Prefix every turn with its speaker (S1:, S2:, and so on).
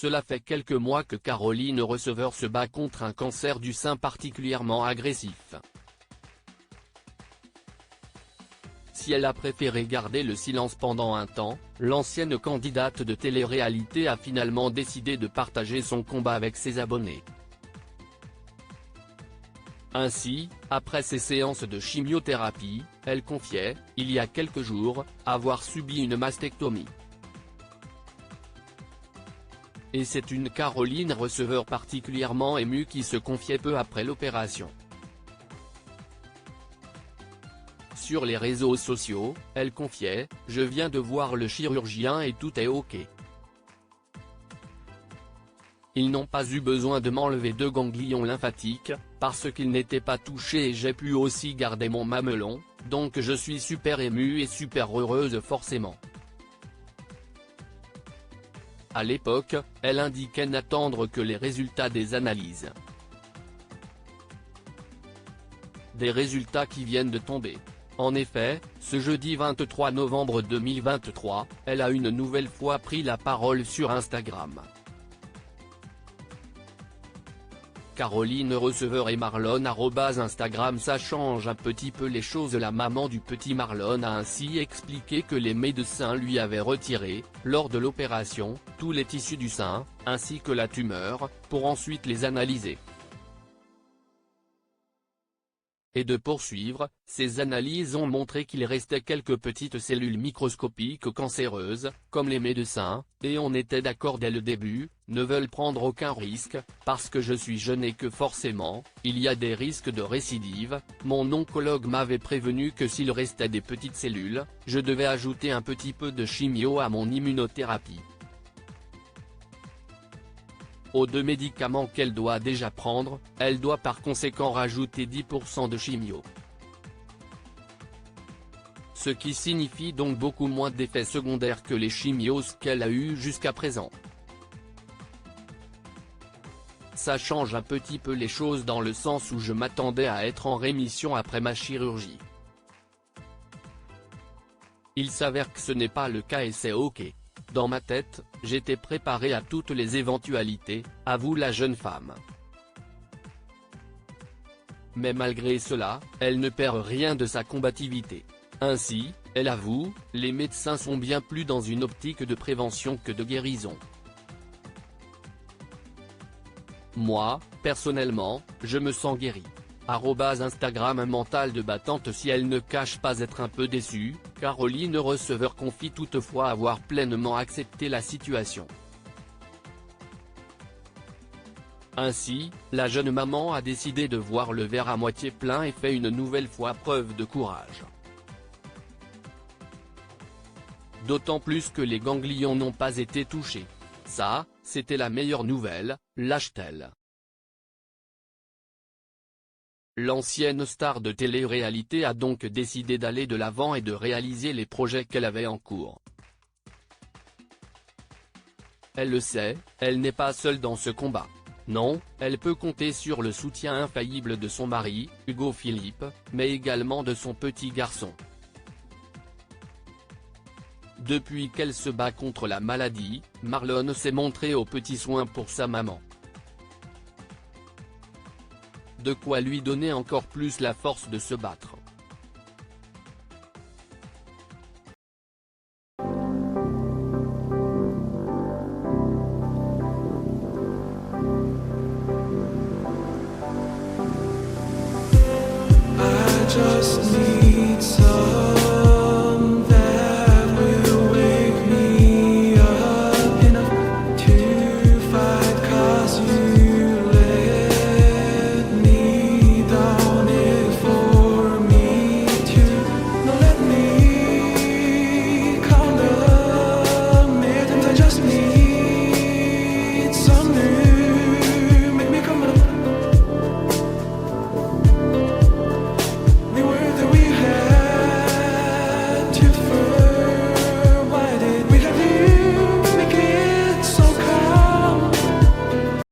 S1: Cela fait quelques mois que Caroline Receveur se bat contre un cancer du sein particulièrement agressif. Si elle a préféré garder le silence pendant un temps, l'ancienne candidate de télé-réalité a finalement décidé de partager son combat avec ses abonnés. Ainsi, après ses séances de chimiothérapie, elle confiait, il y a quelques jours, avoir subi une mastectomie. Et c'est une Caroline Receveur particulièrement émue qui se confiait peu après l'opération. Sur les réseaux sociaux, elle confiait « Je viens de voir le chirurgien et tout est ok. Ils n'ont pas eu besoin de m'enlever 2 ganglions lymphatiques, parce qu'ils n'étaient pas touchés et j'ai pu aussi garder mon mamelon, donc je suis super émue et super heureuse forcément. » À l'époque, elle indiquait n'attendre que les résultats des analyses. Des résultats qui viennent de tomber. En effet, ce jeudi 23 novembre 2023, elle a une nouvelle fois pris la parole sur Instagram. Caroline Receveur et Marlon @Instagram. Ça change un petit peu les choses. La maman du petit Marlon a ainsi expliqué que les médecins lui avaient retiré, lors de l'opération, tous les tissus du sein, ainsi que la tumeur, pour ensuite les analyser. Et de poursuivre, ces analyses ont montré qu'il restait quelques petites cellules microscopiques cancéreuses, comme les médecins, et on était d'accord dès le début, ne veulent prendre aucun risque, parce que je suis jeune et que forcément, il y a des risques de récidive. Mon oncologue m'avait prévenu que s'il restait des petites cellules, je devais ajouter un petit peu de chimio à mon immunothérapie. Aux 2 médicaments qu'elle doit déjà prendre, elle doit par conséquent rajouter 10% de chimio. Ce qui signifie donc beaucoup moins d'effets secondaires que les chimios qu'elle a eu jusqu'à présent. Ça change un petit peu les choses dans le sens où je m'attendais à être en rémission après ma chirurgie. Il s'avère que ce n'est pas le cas et c'est ok. Dans ma tête, j'étais préparé à toutes les éventualités, avoue la jeune femme. Mais malgré cela, elle ne perd rien de sa combativité. Ainsi, elle avoue, les médecins sont bien plus dans une optique de prévention que de guérison. Moi, personnellement, je me sens guéri. Instagram mental de battante. Si elle ne cache pas être un peu déçue, Caroline Receveur confie toutefois avoir pleinement accepté la situation. Ainsi, la jeune maman a décidé de voir le verre à moitié plein et fait une nouvelle fois preuve de courage. D'autant plus que les ganglions n'ont pas été touchés. Ça, c'était la meilleure nouvelle, lâche-t-elle. L'ancienne star de télé-réalité a donc décidé d'aller de l'avant et de réaliser les projets qu'elle avait en cours. Elle le sait, elle n'est pas seule dans ce combat. Non, elle peut compter sur le soutien infaillible de son mari, Hugo Philippe, mais également de son petit garçon. Depuis qu'elle se bat contre la maladie, Marlon s'est montré aux petits soins pour sa maman. De quoi lui donner encore plus la force de se battre.
S2: I just need